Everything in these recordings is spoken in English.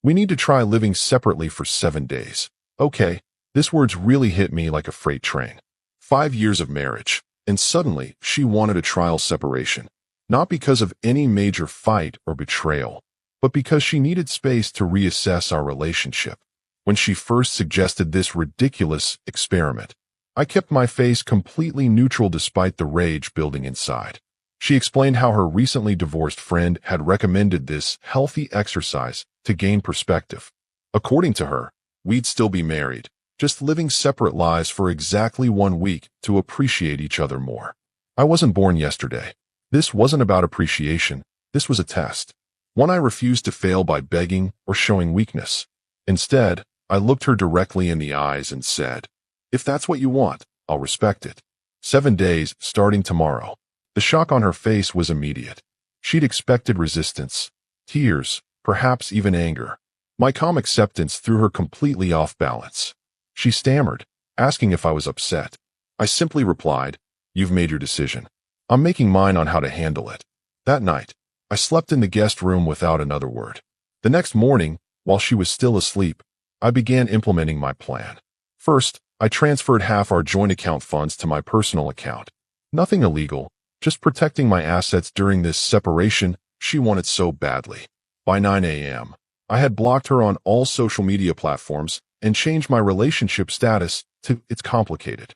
We need to try living separately for 7 days. Okay, this word's really hit me like a freight train. 5 years of marriage, and suddenly she wanted a trial separation. Not because of any major fight or betrayal, but because she needed space to reassess our relationship. When she first suggested this ridiculous experiment, I kept my face completely neutral despite the rage building inside. She explained how her recently divorced friend had recommended this healthy exercise to gain perspective. According to her, we'd still be married, just living separate lives for exactly 1 week to appreciate each other more. I wasn't born yesterday. This wasn't about appreciation. This was a test. One I refused to fail by begging or showing weakness. Instead, I looked her directly in the eyes and said, "If that's what you want, I'll respect it." 7 days, starting tomorrow. The shock on her face was immediate. She'd expected resistance, tears, perhaps even anger. My calm acceptance threw her completely off balance. She stammered, asking if I was upset. I simply replied, "You've made your decision. I'm making mine on how to handle it." That night, I slept in the guest room without another word. The next morning, while she was still asleep, I began implementing my plan. First, I transferred half our joint account funds to my personal account. Nothing illegal, just protecting my assets during this separation she wanted so badly. By 9 a.m., I had blocked her on all social media platforms and changed my relationship status to "It's complicated."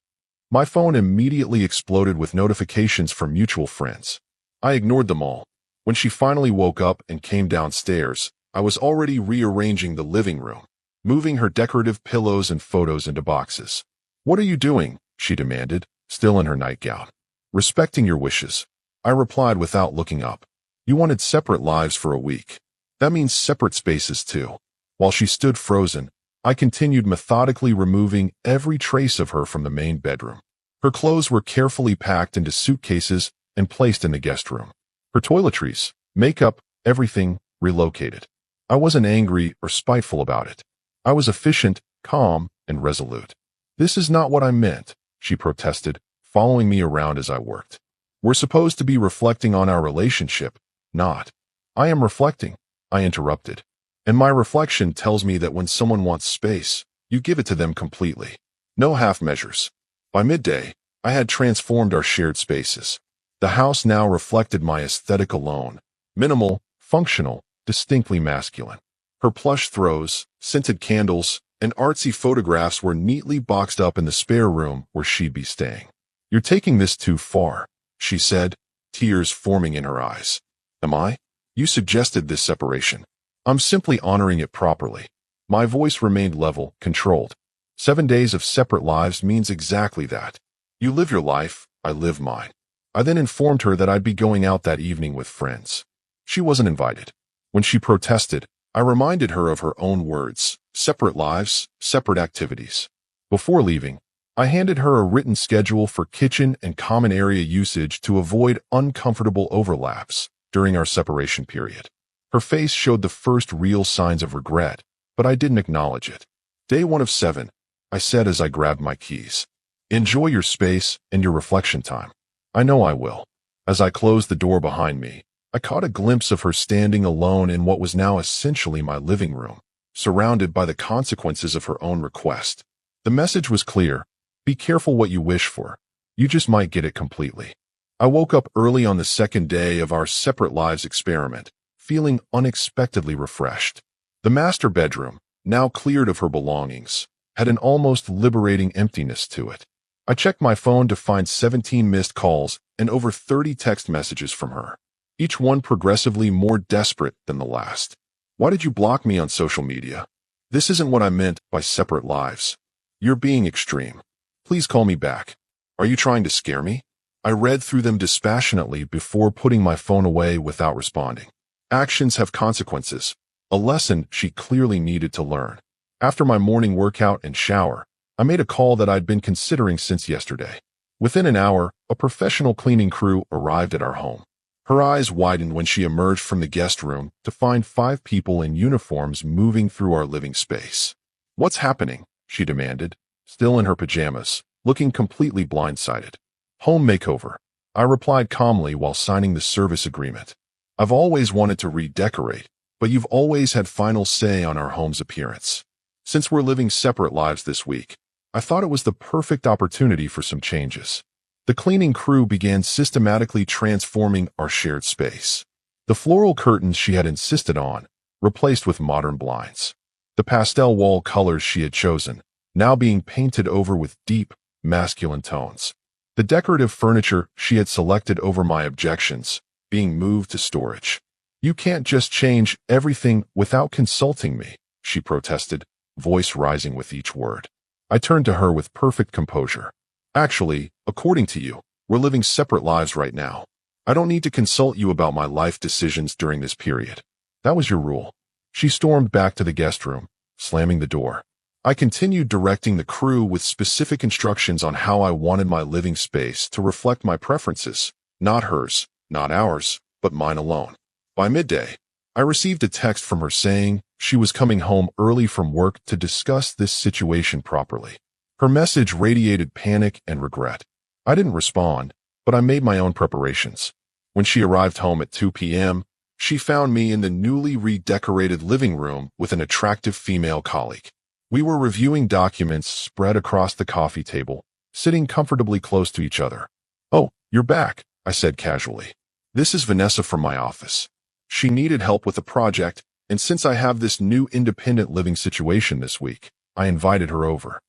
My phone immediately exploded with notifications from mutual friends. I ignored them all. When she finally woke up and came downstairs, I was already rearranging the living room, moving her decorative pillows and photos into boxes. "What are you doing?" she demanded, still in her nightgown. "Respecting your wishes," I replied without looking up. "You wanted separate lives for a week. That means separate spaces too." While she stood frozen, I continued methodically removing every trace of her from the main bedroom. Her clothes were carefully packed into suitcases and placed in the guest room. Her toiletries, makeup, everything relocated. I wasn't angry or spiteful about it. I was efficient, calm, and resolute. "This is not what I meant," she protested, following me around as I worked. "We're supposed to be reflecting on our relationship, not." "I am reflecting," I interrupted. "And my reflection tells me that when someone wants space, you give it to them completely. No half measures." By midday, I had transformed our shared spaces. The house now reflected my aesthetic alone: minimal, functional, distinctly masculine. Her plush throws, scented candles, and artsy photographs were neatly boxed up in the spare room where she'd be staying. "You're taking this too far," she said, tears forming in her eyes. "Am I? You suggested this separation. I'm simply honoring it properly." My voice remained level, controlled. 7 days of separate lives means exactly that. You live your life, I live mine. I then informed her that I'd be going out that evening with friends. She wasn't invited. When she protested, I reminded her of her own words: separate lives, separate activities. Before leaving, I handed her a written schedule for kitchen and common area usage to avoid uncomfortable overlaps during our separation period. Her face showed the first real signs of regret, but I didn't acknowledge it. "Day 1 of 7, I said as I grabbed my keys. "Enjoy your space and your reflection time." "I know I will." As I closed the door behind me, I caught a glimpse of her standing alone in what was now essentially my living room, surrounded by the consequences of her own request. The message was clear: be careful what you wish for. You just might get it completely. I woke up early on the second day of our separate lives experiment, feeling unexpectedly refreshed. The master bedroom, now cleared of her belongings, had an almost liberating emptiness to it. I checked my phone to find 17 missed calls and over 30 text messages from her, each one progressively more desperate than the last. "Why did you block me on social media? This isn't what I meant by separate lives. You're being extreme. Please call me back. Are you trying to scare me?" I read through them dispassionately before putting my phone away without responding. Actions have consequences, a lesson she clearly needed to learn. After my morning workout and shower, I made a call that I'd been considering since yesterday. Within an hour, a professional cleaning crew arrived at our home. Her eyes widened when she emerged from the guest room to find 5 people in uniforms moving through our living space. "What's happening?" she demanded, still in her pajamas, looking completely blindsided. "Home makeover," I replied calmly while signing the service agreement. "I've always wanted to redecorate, but you've always had final say on our home's appearance. Since we're living separate lives this week, I thought it was the perfect opportunity for some changes. The cleaning crew began systematically transforming our shared space. The floral curtains she had insisted on, replaced with modern blinds. The pastel wall colors she had chosen, now being painted over with deep, masculine tones. The decorative furniture she had selected over my objections, being moved to storage. "You can't just change everything without consulting me," she protested, voice rising with each word. I turned to her with perfect composure. "Actually, according to you, we're living separate lives right now. I don't need to consult you about my life decisions during this period. That was your rule." She stormed back to the guest room, slamming the door. I continued directing the crew with specific instructions on how I wanted my living space to reflect my preferences, not hers, not ours, but mine alone. By midday, I received a text from her saying she was coming home early from work to discuss this situation properly. Her message radiated panic and regret. I didn't respond, but I made my own preparations. When she arrived home at 2 p.m., she found me in the newly redecorated living room with an attractive female colleague. We were reviewing documents spread across the coffee table, sitting comfortably close to each other. "Oh, you're back," I said casually. "This is Vanessa from my office." She needed help with a project, and since I have this new independent living situation this week, I invited her over.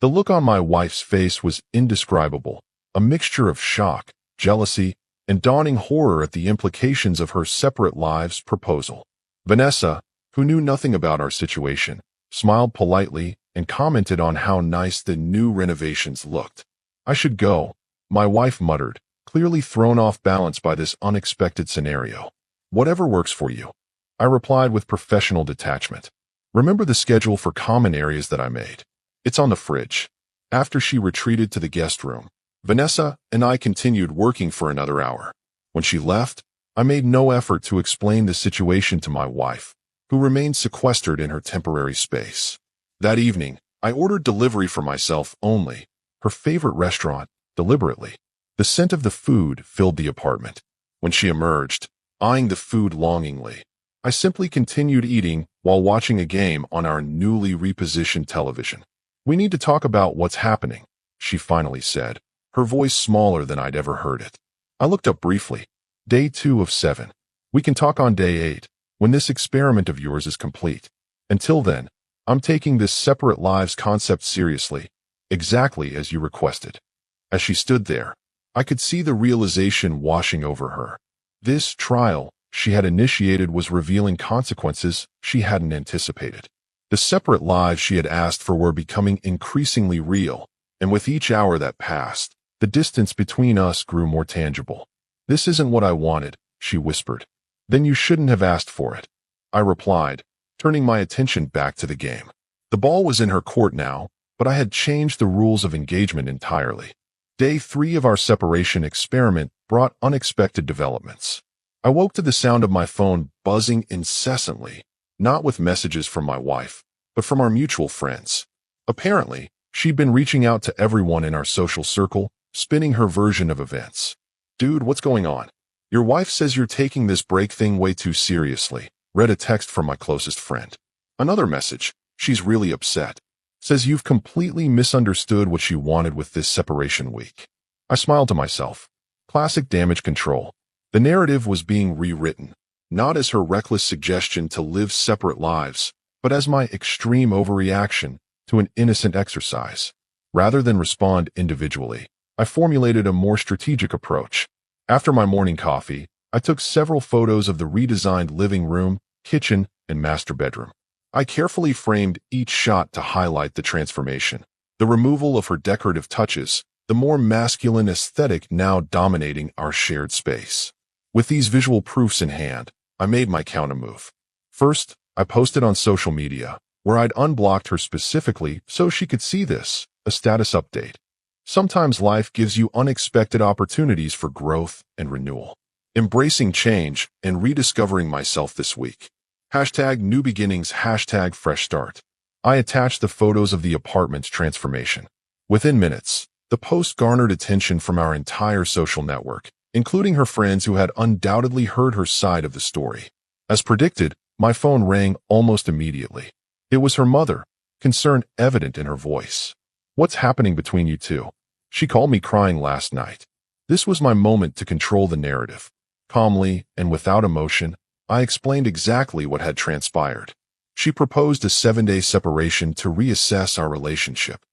The look on my wife's face was indescribable, a mixture of shock, jealousy, and dawning horror at the implications of her separate lives proposal. Vanessa, who knew nothing about our situation, smiled politely and commented on how nice the new renovations looked. "I should go," my wife muttered, clearly thrown off balance by this unexpected scenario. "Whatever works for you," I replied with professional detachment. "Remember the schedule for common areas that I made? It's on the fridge." After she retreated to the guest room, Vanessa and I continued working for another hour. When she left, I made no effort to explain the situation to my wife, who remained sequestered in her temporary space. That evening, I ordered delivery for myself only, her favorite restaurant, deliberately. The scent of the food filled the apartment. When she emerged, eyeing the food longingly, I simply continued eating while watching a game on our newly repositioned television. "We need to talk about what's happening," she finally said, her voice smaller than I'd ever heard it. I looked up briefly. "Day 2 of 7. We can talk on day 8, when this experiment of yours is complete. Until then, I'm taking this separate lives concept seriously, exactly as you requested." As she stood there, I could see the realization washing over her. This trial she had initiated was revealing consequences she hadn't anticipated. The separate lives she had asked for were becoming increasingly real, and with each hour that passed, the distance between us grew more tangible. "This isn't what I wanted," she whispered. "Then you shouldn't have asked for it," I replied, turning my attention back to the game. The ball was in her court now, but I had changed the rules of engagement entirely. Day 3 of our separation experiment brought unexpected developments. I woke to the sound of my phone buzzing incessantly, not with messages from my wife, but from our mutual friends. Apparently, she'd been reaching out to everyone in our social circle, spinning her version of events. "Dude, what's going on? Your wife says you're taking this break thing way too seriously," read a text from my closest friend. Another message, "She's really upset. Says you've completely misunderstood what she wanted with this separation week." I smiled to myself. Classic damage control. The narrative was being rewritten, not as her reckless suggestion to live separate lives, but as my extreme overreaction to an innocent exercise. Rather than respond individually, I formulated a more strategic approach. After my morning coffee, I took several photos of the redesigned living room, kitchen, and master bedroom. I carefully framed each shot to highlight the transformation, the removal of her decorative touches, the more masculine aesthetic now dominating our shared space. With these visual proofs in hand, I made my countermove. First, I posted on social media, where I'd unblocked her specifically so she could see this, a status update. Sometimes life gives you unexpected opportunities for growth and renewal. Embracing change and rediscovering myself this week. #new beginnings, #fresh start. I attached the photos of the apartment's transformation. Within minutes, the post garnered attention from our entire social network, including her friends who had undoubtedly heard her side of the story. As predicted, My phone rang almost immediately. It was her mother, concern evident in her voice. "What's happening between you two? She called me crying last night." This was my moment to control the narrative. Calmly and without emotion, I explained exactly what had transpired. She proposed a 7-day separation to reassess our relationship.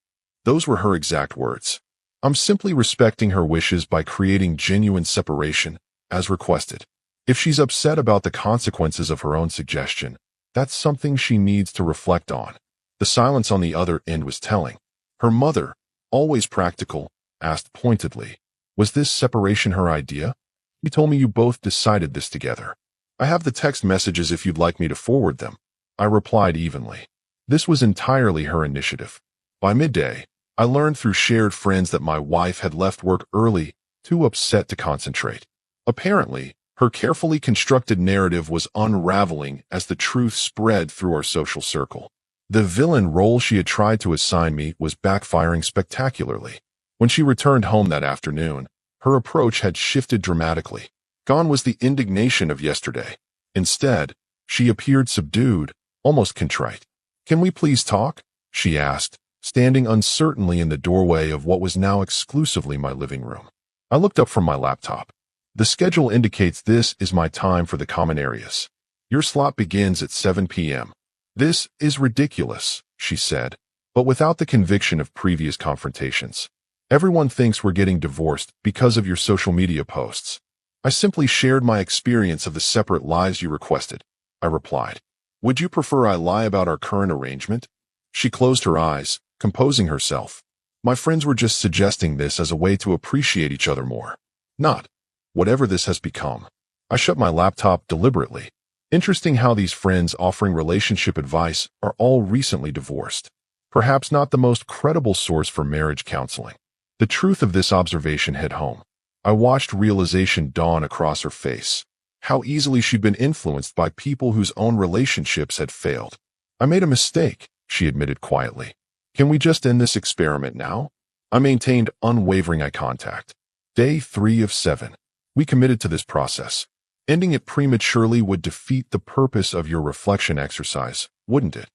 Those were her exact words. "I'm simply respecting her wishes by creating genuine separation, as requested. If she's upset about the consequences of her own suggestion, that's something she needs to reflect on." The silence on the other end was telling. Her mother, always practical, asked pointedly, "Was this separation her idea? You told me you both decided this together." "I have the text messages if you'd like me to forward them," I replied evenly. This was entirely her initiative. By midday, I learned through shared friends that my wife had left work early, too upset to concentrate. Apparently, her carefully constructed narrative was unraveling as the truth spread through our social circle. The villain role she had tried to assign me was backfiring spectacularly. When she returned home that afternoon, her approach had shifted dramatically. Gone was the indignation of yesterday. Instead, she appeared subdued, almost contrite. "Can we please talk?" she asked, standing uncertainly in the doorway of what was now exclusively my living room. I looked up from my laptop. "The schedule indicates this is my time for the common areas. Your slot begins at 7 p.m. "This is ridiculous," she said, but without the conviction of previous confrontations. "Everyone thinks we're getting divorced because of your social media posts." "I simply shared my experience of the separate lives you requested," I replied. "Would you prefer I lie about our current arrangement?" She closed her eyes, composing herself. "My friends were just suggesting this as a way to appreciate each other more. Not whatever this has become." I shut my laptop deliberately. Interesting how these friends offering relationship advice are all recently divorced. Perhaps not the most credible source for marriage counseling. The truth of this observation hit home. I watched realization dawn across her face. How easily she'd been influenced by people whose own relationships had failed. "I made a mistake," she admitted quietly. "Can we just end this experiment now?" I maintained unwavering eye contact. Day 3 of 7. We committed to this process. Ending it prematurely would defeat the purpose of your reflection exercise, wouldn't it?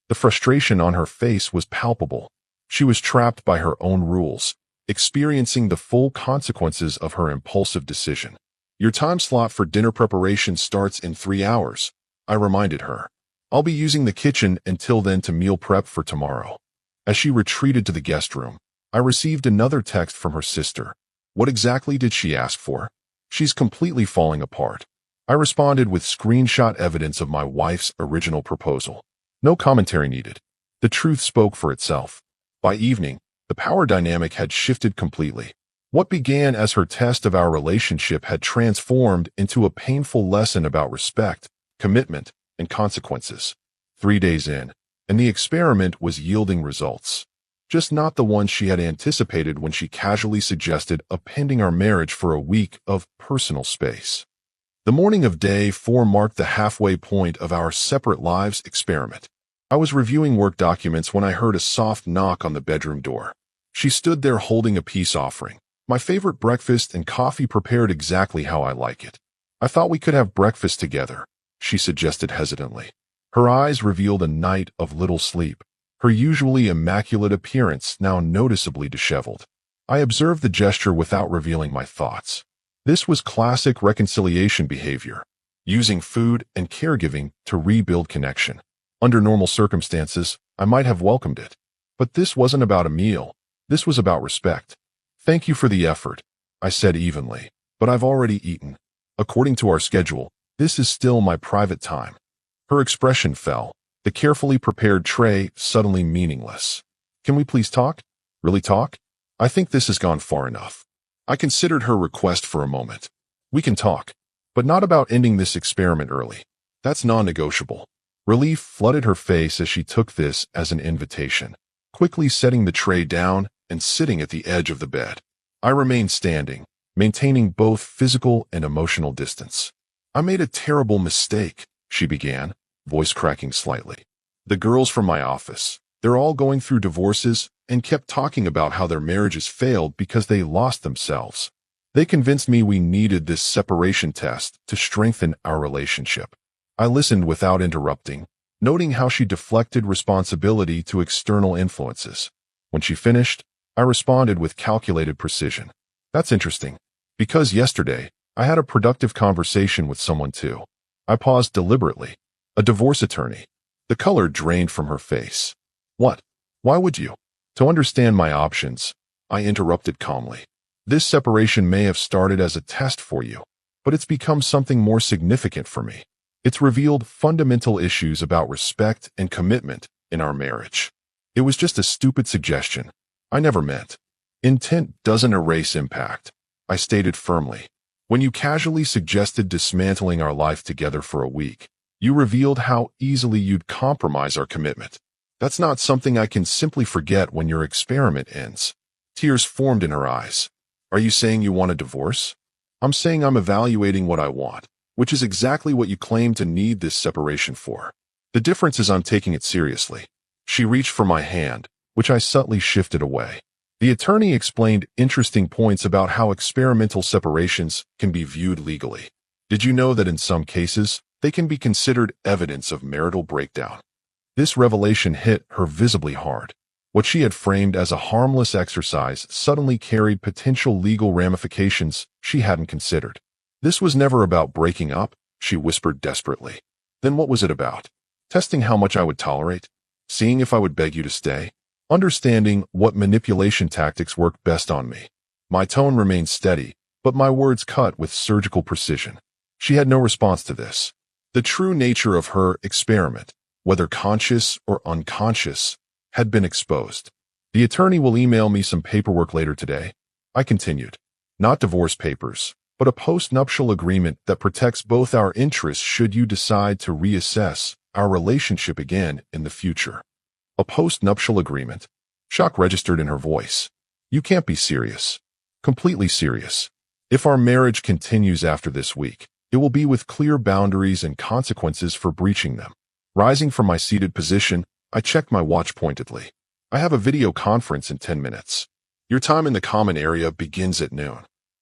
The frustration on her face was palpable. She was trapped by her own rules, experiencing the full consequences of her impulsive decision. "Your time slot for dinner preparation starts in 3 hours, I reminded her. "I'll be using the kitchen until then to meal prep for tomorrow." As she retreated to the guest room, I received another text from her sister. What exactly did she ask for? "She's completely falling apart." I responded with screenshot evidence of my wife's original proposal. No commentary needed. The truth spoke for itself. By evening, the power dynamic had shifted completely. What began as her test of our relationship had transformed into a painful lesson about respect, commitment, and consequences. 3 days in, and the experiment was yielding results. Just not the ones she had anticipated when she casually suggested appending our marriage for a week of personal space. The morning of day 4 marked the halfway point of our separate lives experiment. I was reviewing work documents when I heard a soft knock on the bedroom door. She stood there holding a peace offering. My favorite breakfast and coffee prepared exactly how I like it. "I thought we could have breakfast together," she suggested hesitantly. Her eyes revealed a night of little sleep, her usually immaculate appearance now noticeably disheveled. I observed the gesture without revealing my thoughts. This was classic reconciliation behavior, using food and caregiving to rebuild connection. Under normal circumstances, I might have welcomed it. But this wasn't about a meal. This was about respect. "Thank you for the effort," I said evenly, "but I've already eaten. According to our schedule, this is still my private time." Her expression fell, the carefully prepared tray suddenly meaningless. "Can we please talk? Really talk? I think this has gone far enough." I considered her request for a moment. "We can talk, but not about ending this experiment early. That's non-negotiable." Relief flooded her face as she took this as an invitation, quickly setting the tray down and sitting at the edge of the bed. I remained standing, maintaining both physical and emotional distance. "I made a terrible mistake," she began, voice cracking slightly. "The girls from my office, they're all going through divorces and kept talking about how their marriages failed because they lost themselves. They convinced me we needed this separation test to strengthen our relationship. I listened without interrupting, noting how she deflected responsibility to external influences. When she finished, I responded with calculated precision. That's interesting, because yesterday, I had a productive conversation with someone too. I paused deliberately. A divorce attorney. The color drained from her face. What? Why would you? To understand my options, I interrupted calmly. This separation may have started as a test for you, but it's become something more significant for me. It's revealed fundamental issues about respect and commitment in our marriage. It was just a stupid suggestion. I never meant. Intent doesn't erase impact, I stated firmly. When you casually suggested dismantling our life together for a week, you revealed how easily you'd compromise our commitment. That's not something I can simply forget when your experiment ends. Tears formed in her eyes. Are you saying you want a divorce? I'm saying I'm evaluating what I want, which is exactly what you claim to need this separation for. The difference is I'm taking it seriously. She reached for my hand, which I subtly shifted away. The attorney explained interesting points about how experimental separations can be viewed legally. Did you know that in some cases, they can be considered evidence of marital breakdown? This revelation hit her visibly hard. What she had framed as a harmless exercise suddenly carried potential legal ramifications she hadn't considered. This was never about breaking up, she whispered desperately. Then what was it about? Testing how much I would tolerate? Seeing if I would beg you to stay? Understanding what manipulation tactics worked best on me. My tone remained steady, but my words cut with surgical precision. She had no response to this. The true nature of her experiment, whether conscious or unconscious, had been exposed. The attorney will email me some paperwork later today, I continued. Not divorce papers, but a post-nuptial agreement that protects both our interests should you decide to reassess our relationship again in the future. A post-nuptial agreement? Shock registered in her voice. You can't be serious. Completely serious. If our marriage continues after this week, it will be with clear boundaries and consequences for breaching them. Rising from my seated position, I checked my watch pointedly. I have a video conference in 10 minutes. Your time in the common area begins at noon.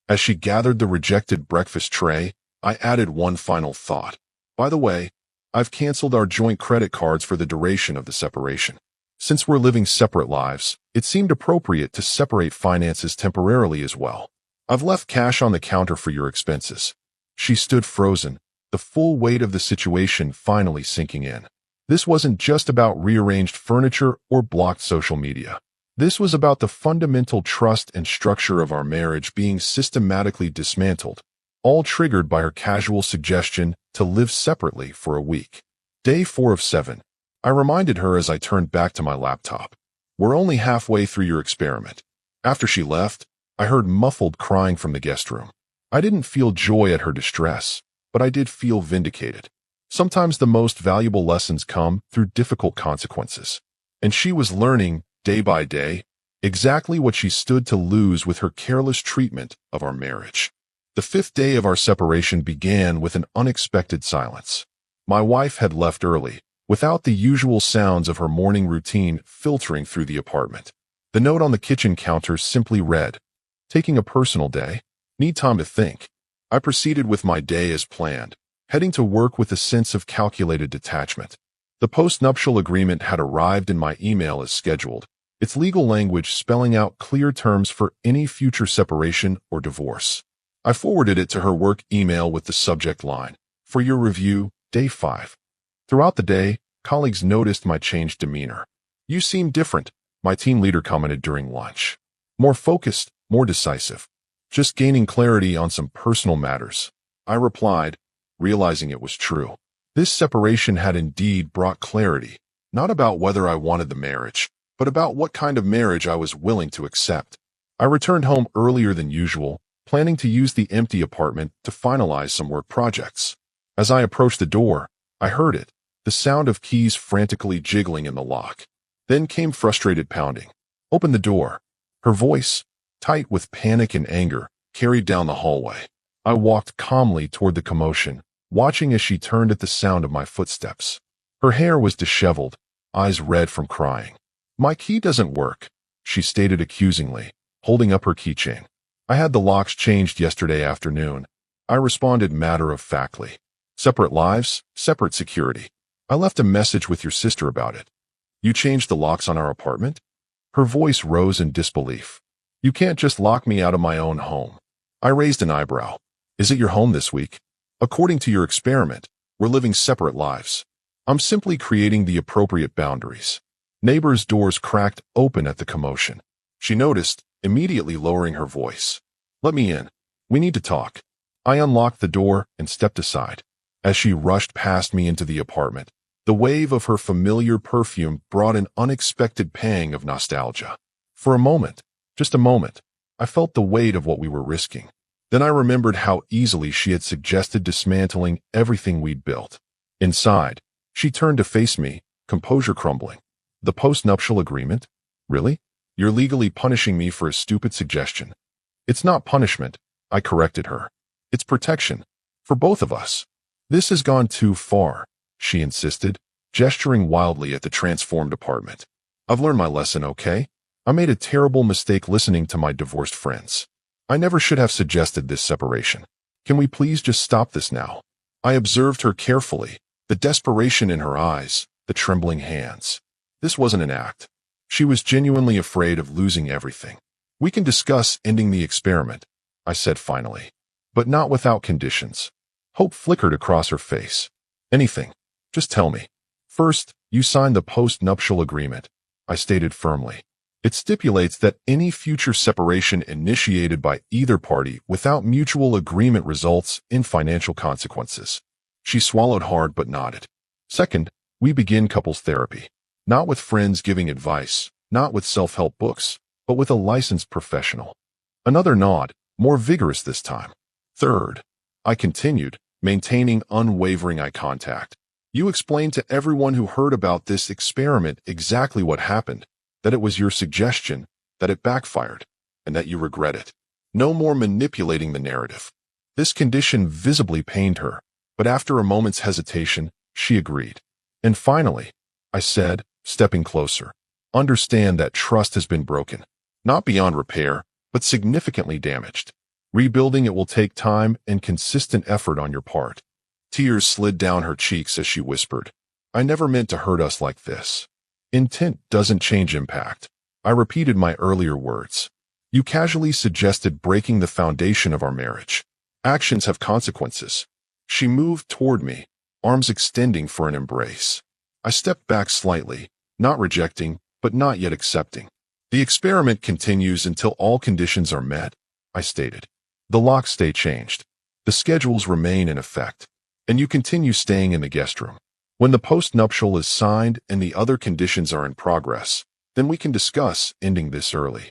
As she gathered the rejected breakfast tray, I added one final thought. By the way, I've canceled our joint credit cards for the duration of the separation. Since we're living separate lives, it seemed appropriate to separate finances temporarily as well. I've left cash on the counter for your expenses. She stood frozen, the full weight of the situation finally sinking in. This wasn't just about rearranged furniture or blocked social media. This was about the fundamental trust and structure of our marriage being systematically dismantled, all triggered by her casual suggestion to live separately for a week. Day 4 of 7. I reminded her as I turned back to my laptop. We're only halfway through your experiment. After she left, I heard muffled crying from the guest room. I didn't feel joy at her distress, but I did feel vindicated. Sometimes the most valuable lessons come through difficult consequences. And she was learning, day by day, exactly what she stood to lose with her careless treatment of our marriage. The 5th day of our separation began with an unexpected silence. My wife had left early, without the usual sounds of her morning routine filtering through the apartment. The note on the kitchen counter simply read, "Taking a personal day. Need time to think." I proceeded with my day as planned, heading to work with a sense of calculated detachment. The post-nuptial agreement had arrived in my email as scheduled, its legal language spelling out clear terms for any future separation or divorce. I forwarded it to her work email with the subject line, "For your review, Day 5. Throughout the day, colleagues noticed my changed demeanor. "You seem different," my team leader commented during lunch. "More focused, more decisive. Just gaining clarity on some personal matters," I replied, realizing it was true. This separation had indeed brought clarity, not about whether I wanted the marriage, but about what kind of marriage I was willing to accept. I returned home earlier than usual, planning to use the empty apartment to finalize some work projects. As I approached the door, I heard it, the sound of keys frantically jiggling in the lock. Then came frustrated pounding. "Open the door." Her voice, tight with panic and anger, carried down the hallway. I walked calmly toward the commotion, watching as she turned at the sound of my footsteps. Her hair was disheveled, eyes red from crying. "My key doesn't work," she stated accusingly, holding up her keychain. "I had the locks changed yesterday afternoon," I responded matter-of-factly. Separate lives, separate security. I left a message with your sister about it. You changed the locks on our apartment? Her voice rose in disbelief. You can't just lock me out of my own home. I raised an eyebrow. Is it your home this week? According to your experiment, we're living separate lives. I'm simply creating the appropriate boundaries. Neighbors' doors cracked open at the commotion. She noticed, immediately lowering her voice. Let me in. We need to talk. I unlocked the door and stepped aside. As she rushed past me into the apartment, the wave of her familiar perfume brought an unexpected pang of nostalgia. For a moment, just a moment, I felt the weight of what we were risking. Then I remembered how easily she had suggested dismantling everything we'd built. Inside, she turned to face me, composure crumbling. The post-nuptial agreement? Really? You're legally punishing me for a stupid suggestion. It's not punishment, I corrected her. It's protection. For both of us. This has gone too far, she insisted, gesturing wildly at the transformed apartment. I've learned my lesson, okay? I made a terrible mistake listening to my divorced friends. I never should have suggested this separation. Can we please just stop this now? I observed her carefully, the desperation in her eyes, the trembling hands. This wasn't an act. She was genuinely afraid of losing everything. We can discuss ending the experiment, I said finally, but not without conditions. Hope flickered across her face. Anything. Just tell me. First, you signed the post-nuptial agreement, I stated firmly. It stipulates that any future separation initiated by either party without mutual agreement results in financial consequences. She swallowed hard but nodded. Second, we begin couples therapy. Not with friends giving advice, not with self-help books, but with a licensed professional. Another nod, more vigorous this time. Third, I continued, maintaining unwavering eye contact. You explained to everyone who heard about this experiment exactly what happened, that it was your suggestion, that it backfired, and that you regret it. No more manipulating the narrative. This condition visibly pained her, but after a moment's hesitation, she agreed. And finally, I said, stepping closer, understand that trust has been broken, not beyond repair, but significantly damaged. Rebuilding it will take time and consistent effort on your part. Tears slid down her cheeks as she whispered, I never meant to hurt us like this. Intent doesn't change impact. I repeated my earlier words. You casually suggested breaking the foundation of our marriage. Actions have consequences. She moved toward me, arms extending for an embrace. I stepped back slightly, not rejecting, but not yet accepting. The experiment continues until all conditions are met, I stated. The locks stay changed. The schedules remain in effect. And you continue staying in the guest room. When the post-nuptial is signed and the other conditions are in progress, then we can discuss ending this early.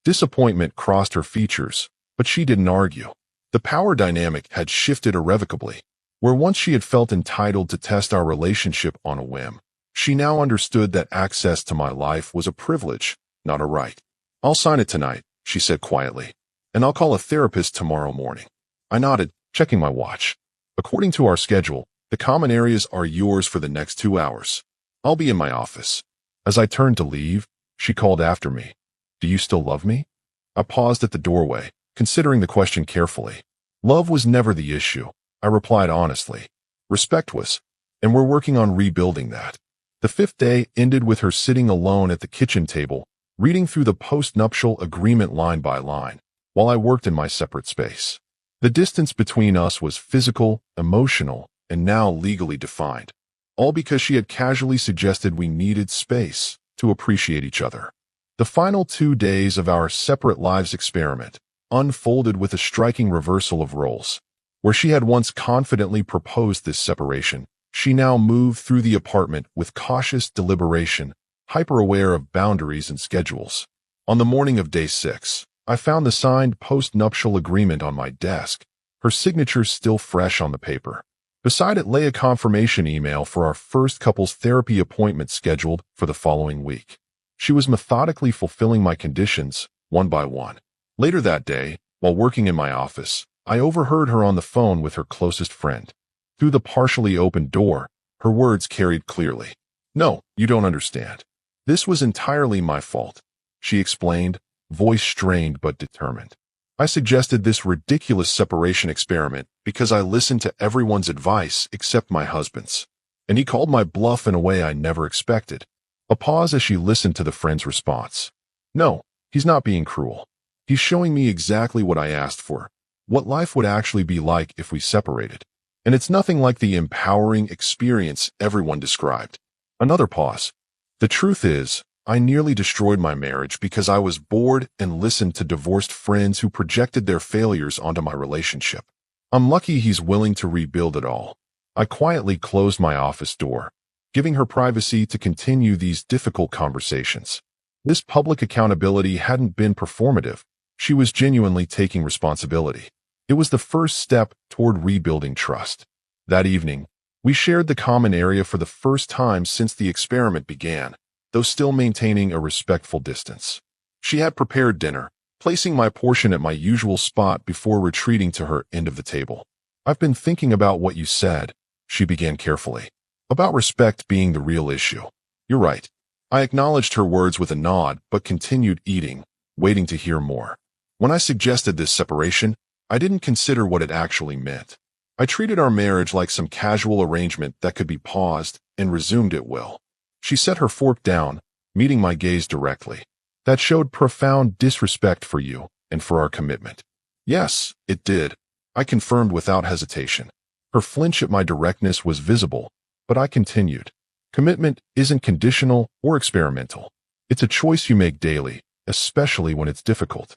Disappointment crossed her features, but she didn't argue. The power dynamic had shifted irrevocably. Where once she had felt entitled to test our relationship on a whim, she now understood that access to my life was a privilege, not a right. I'll sign it tonight, she said quietly, and I'll call a therapist tomorrow morning. I nodded, checking my watch. According to our schedule, the common areas are yours for the next 2 hours. I'll be in my office. As I turned to leave, she called after me. Do you still love me? I paused at the doorway, considering the question carefully. Love was never the issue, I replied honestly. Respect was, and we're working on rebuilding that. The 5th day ended with her sitting alone at the kitchen table, reading through the post-nuptial agreement line by line, while I worked in my separate space. The distance between us was physical, emotional, and now legally defined, all because she had casually suggested we needed space to appreciate each other. The final 2 days of our separate lives experiment unfolded with a striking reversal of roles. Where she had once confidently proposed this separation, she now moved through the apartment with cautious deliberation, hyper-aware of boundaries and schedules. On the morning of day 6, I found the signed post-nuptial agreement on my desk, her signature still fresh on the paper. Beside it lay a confirmation email for our first couples therapy appointment scheduled for the following week. She was methodically fulfilling my conditions, one by one. Later that day, while working in my office, I overheard her on the phone with her closest friend. Through the partially opened door, her words carried clearly. No, you don't understand. This was entirely my fault, she explained, voice strained but determined. I suggested this ridiculous separation experiment because I listened to everyone's advice except my husband's, and he called my bluff in a way I never expected. A pause as she listened to the friend's response. No, he's not being cruel. He's showing me exactly what I asked for, what life would actually be like if we separated. And it's nothing like the empowering experience everyone described. Another pause. The truth is, I nearly destroyed my marriage because I was bored and listened to divorced friends who projected their failures onto my relationship. I'm lucky he's willing to rebuild it all. I quietly closed my office door, giving her privacy to continue these difficult conversations. This public accountability hadn't been performative. She was genuinely taking responsibility. It was the first step toward rebuilding trust. That evening, we shared the common area for the first time since the experiment began, though still maintaining a respectful distance. She had prepared dinner, placing my portion at my usual spot before retreating to her end of the table. I've been thinking about what you said, she began carefully, about respect being the real issue. You're right. I acknowledged her words with a nod, but continued eating, waiting to hear more. When I suggested this separation, I didn't consider what it actually meant. I treated our marriage like some casual arrangement that could be paused and resumed at will. She set her fork down, meeting my gaze directly. That showed profound disrespect for you and for our commitment. Yes, it did, I confirmed without hesitation. Her flinch at my directness was visible, but I continued. Commitment isn't conditional or experimental. It's a choice you make daily, especially when it's difficult.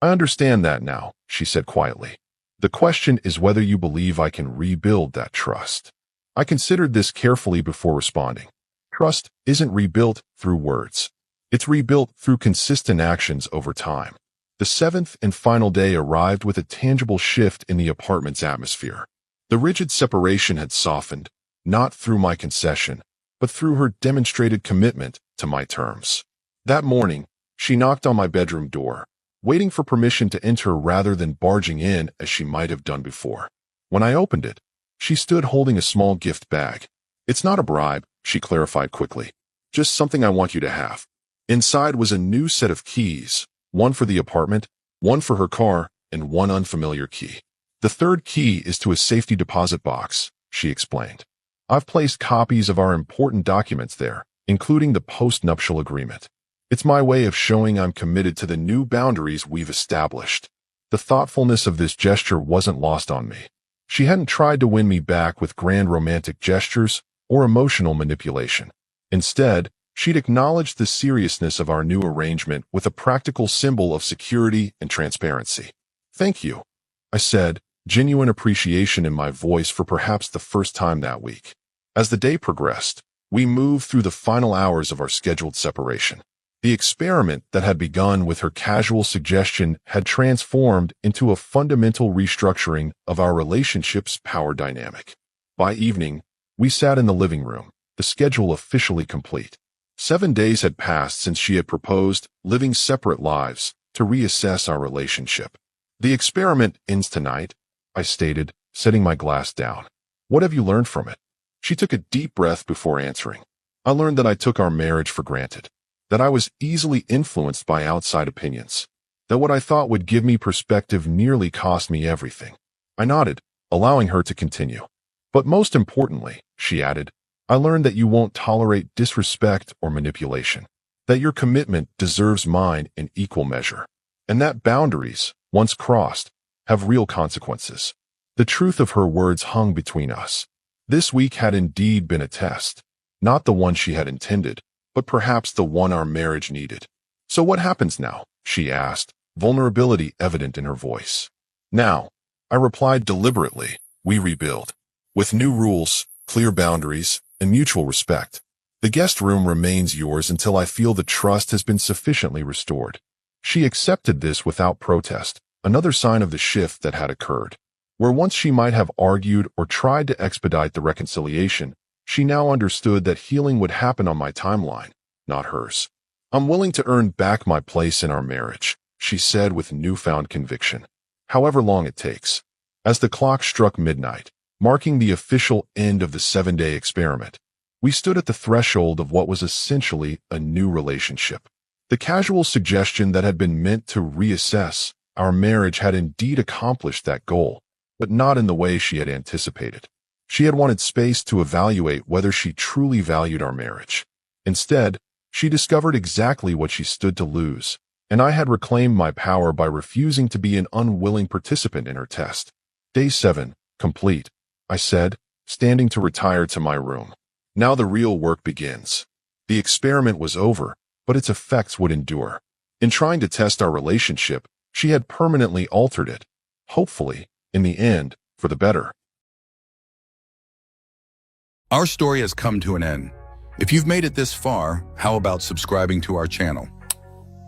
I understand that now, she said quietly. The question is whether you believe I can rebuild that trust. I considered this carefully before responding. Trust isn't rebuilt through words. It's rebuilt through consistent actions over time. The seventh and final day arrived with a tangible shift in the apartment's atmosphere. The rigid separation had softened, not through my concession, but through her demonstrated commitment to my terms. That morning, she knocked on my bedroom door, waiting for permission to enter rather than barging in as she might have done before. When I opened it, she stood holding a small gift bag. It's not a bribe, she clarified quickly. Just something I want you to have. Inside was a new set of keys, one for the apartment, one for her car, and one unfamiliar key. The third key is to a safety deposit box, she explained. I've placed copies of our important documents there, including the post-nuptial agreement. It's my way of showing I'm committed to the new boundaries we've established. The thoughtfulness of this gesture wasn't lost on me. She hadn't tried to win me back with grand romantic gestures or emotional manipulation. Instead, she'd acknowledged the seriousness of our new arrangement with a practical symbol of security and transparency. Thank you, I said, genuine appreciation in my voice for perhaps the first time that week. As the day progressed, we moved through the final hours of our scheduled separation. The experiment that had begun with her casual suggestion had transformed into a fundamental restructuring of our relationship's power dynamic. By evening, we sat in the living room, the schedule officially complete. 7 days had passed since she had proposed living separate lives to reassess our relationship. The experiment ends tonight, I stated, setting my glass down. What have you learned from it? She took a deep breath before answering. I learned that I took our marriage for granted, that I was easily influenced by outside opinions, that what I thought would give me perspective nearly cost me everything. I nodded, allowing her to continue. But most importantly, she added, I learned that you won't tolerate disrespect or manipulation, that your commitment deserves mine in equal measure, and that boundaries, once crossed, have real consequences. The truth of her words hung between us. This week had indeed been a test, not the one she had intended, but perhaps the one our marriage needed. So what happens now? She asked, vulnerability evident in her voice. Now, I replied deliberately, we rebuild. With new rules, clear boundaries, and mutual respect. The guest room remains yours until I feel the trust has been sufficiently restored. She accepted this without protest, another sign of the shift that had occurred. Where once she might have argued or tried to expedite the reconciliation, she now understood that healing would happen on my timeline, not hers. I'm willing to earn back my place in our marriage, she said with newfound conviction, however long it takes. As the clock struck midnight, marking the official end of the 7-day experiment, we stood at the threshold of what was essentially a new relationship. The casual suggestion that had been meant to reassess Our marriage had indeed accomplished that goal, but not in the way she had anticipated. She had wanted space to evaluate whether she truly valued our marriage. Instead, she discovered exactly what she stood to lose, and I had reclaimed my power by refusing to be an unwilling participant in her test. Day 7, complete, I said, standing to retire to my room. Now the real work begins. The experiment was over, but its effects would endure. In trying to test our relationship, she had permanently altered it, hopefully, in the end, for the better. Our story has come to an end. If you've made it this far, how about subscribing to our channel?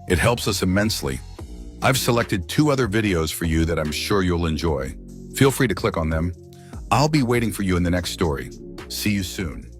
It helps us immensely. I've selected 2 other videos for you that I'm sure you'll enjoy. Feel free to click on them. I'll be waiting for you in the next story. See you soon.